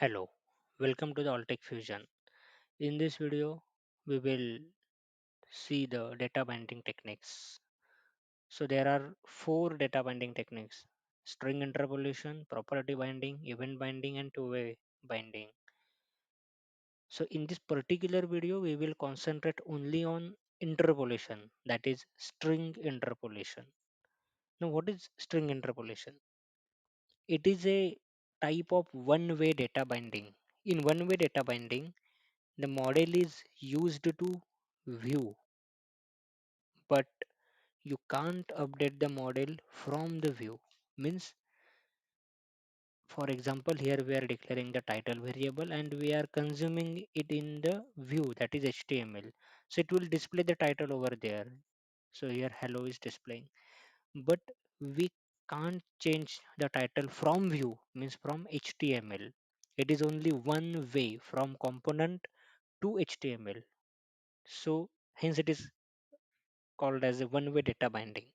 Hello, welcome to the Altec Fusion. In this video, we will see the data binding techniques. So there are four data binding techniques: string interpolation, property binding, event binding, and two-way binding. So in this particular video, we will concentrate only on interpolation, that is string interpolation. Now, what is string interpolation? It is a type of one-way data binding. In one-way data binding, the model is used to view, but you can't update the model from the view. Means, for example, here we are declaring the title variable and we are consuming it in the view, that is HTML. So it will display the title over there. So here hello is displaying, but we can't change the title from view, means from HTML. It is only one way from component to HTML. So hence it is called as a one-way data binding.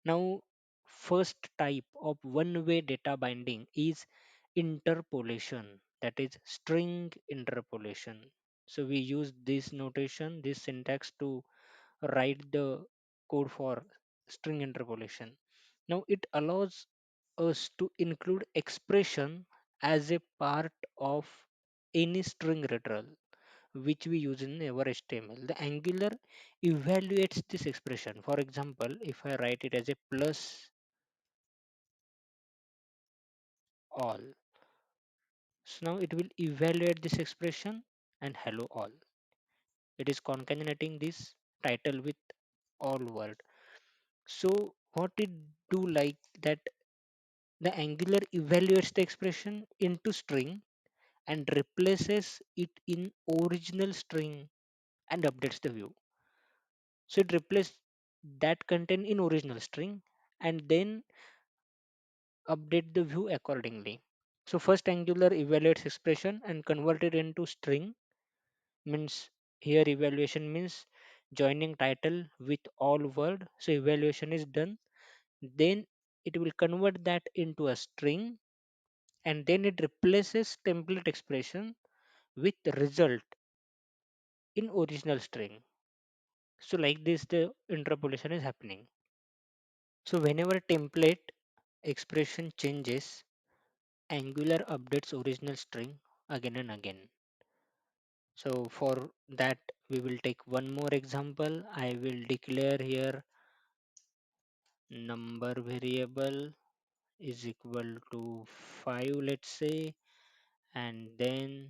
Now, first type of one-way data binding is interpolation, that is string interpolation. So we use this notation, this syntax to write the code for string interpolation. Now it allows us to include expression as a part of any string literal which we use in our HTML. The Angular evaluates this expression. For example, if I write it as a plus all, so now it will evaluate this expression and hello all. It is concatenating this title with all word. So what it do like that the Angular evaluates the expression into string and replaces it in original string and updates the view. So it replaces that content in original string and then update the view accordingly. So first Angular evaluates expression and convert it into string, means here evaluation means joining title with all word. So evaluation is done. Then it will convert that into a string and then it replaces template expression with result in original string. So like this the interpolation is happening. So whenever template expression changes, Angular updates original string again and again. So for that we will take one more example. I will declare here number variable is equal to 5, let's say, and then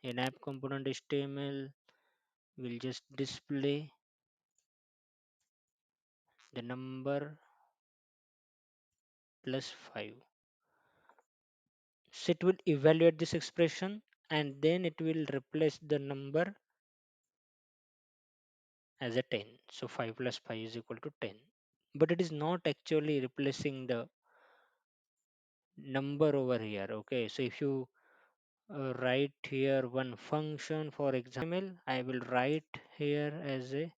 in app component HTML will just display the number plus 5. So it will evaluate this expression and then it will replace the number as a 10. So 5 plus 5 is equal to 10. But it is not actually replacing the number over here. Okay, so if you write here one function for example, I will write here as a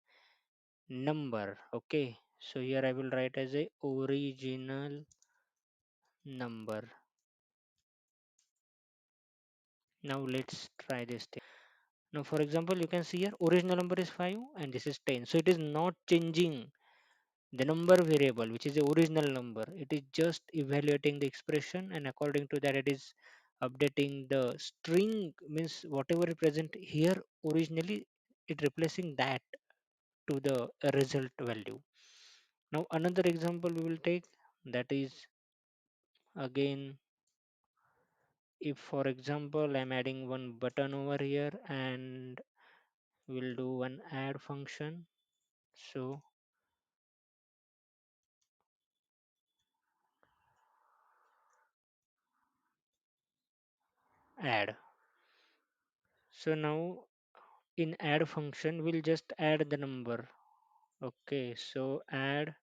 number. Okay, so here I will write as a original number. Now let's try this thing. Now for example, you can see here original number is 5 and this is 10. So it is not changing the number variable which is the original number. It is just evaluating the expression and according to that it is updating the string, means whatever is present here originally it replacing that to the result value. Now another example we will take, that is again, if for example I'm adding one button over here and we'll do one add function. So add. So now in add function we'll just add the number. Okay, so add,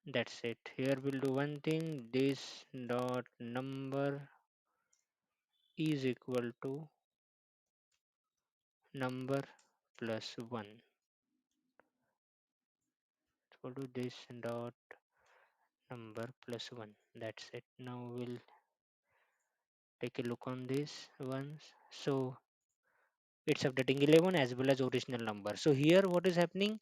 that's it. Here we'll do one thing, this dot number is equal to number plus 1, equal to this dot number plus 1. That's it. Now we'll take a look on this once. So it's updating 11 as well as original number. So here what is happening,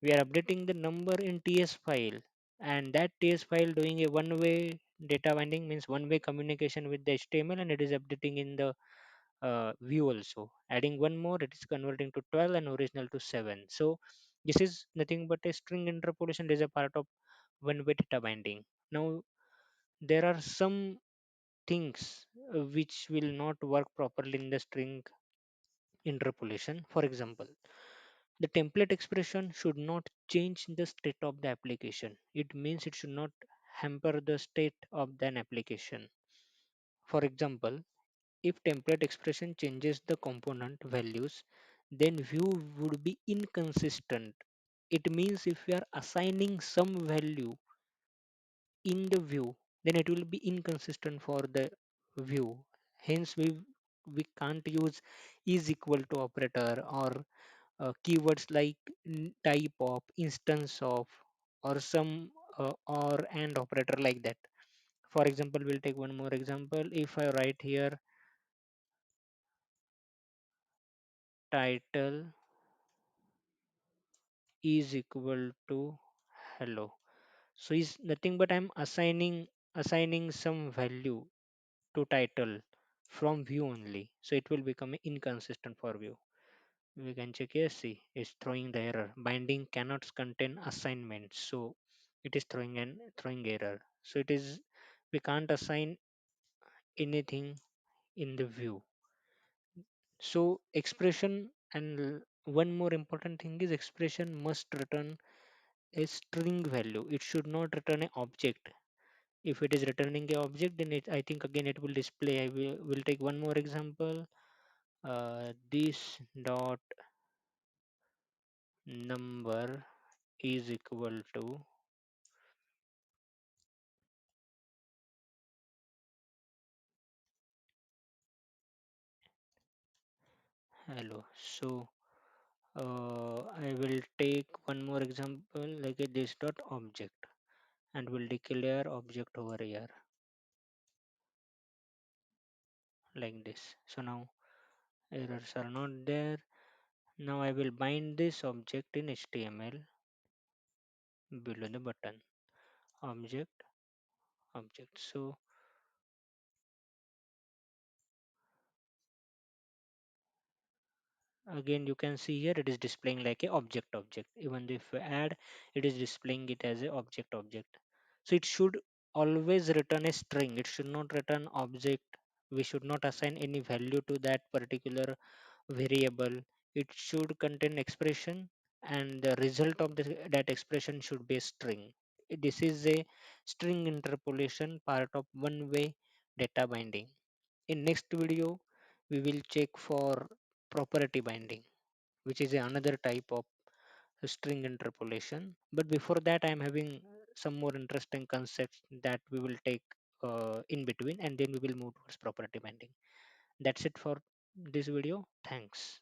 we are updating the number in ts file, and that ts file doing a one way data binding, means one way communication with the html, and it is updating in the view also. Adding one more, it is converting to 12 and original to 7. So this is nothing but a string interpolation. Is a part of one way data binding. Now there are some things which will not work properly in the string interpolation. For example, the template expression should not change the state of the application. It means it should not hamper the state of an application. For example, if template expression changes the component values, then view would be inconsistent. It means if we are assigning some value in the view, then it will be inconsistent for the view. Hence, we can't use is equal to operator, or keywords like type of, instance of, or some or and operator like that. For example, we'll take one more example. If I write here title is equal to hello, so is nothing but I'm assigning some value to title from view only, so it will become inconsistent for view. We can check here, see it's throwing the error, binding cannot contain assignments, so it is throwing error. So it is, we can't assign anything in the view. So expression, and one more important thing is expression must return a string value. It should not return an object. If it is returning a object, then it, I think again it will display. I will take one more example. This dot number is equal to hello. So I will take one more example like a this dot object, and will declare object over here like this. So now errors are not there. Now I will bind this object in html below the button, object. So again you can see here it is displaying like a object. Even if we add, it is displaying it as a object. So it should always return a string, it should not return object. We should not assign any value to that particular variable. It should contain expression, and the result of that expression should be a string. This is a string interpolation, part of one way data binding. In next video, we will check for property binding, which is another type of string interpolation. But before that, I am having some more interesting concepts that we will take in between, and then we will move towards property binding. That's it for this video. Thanks.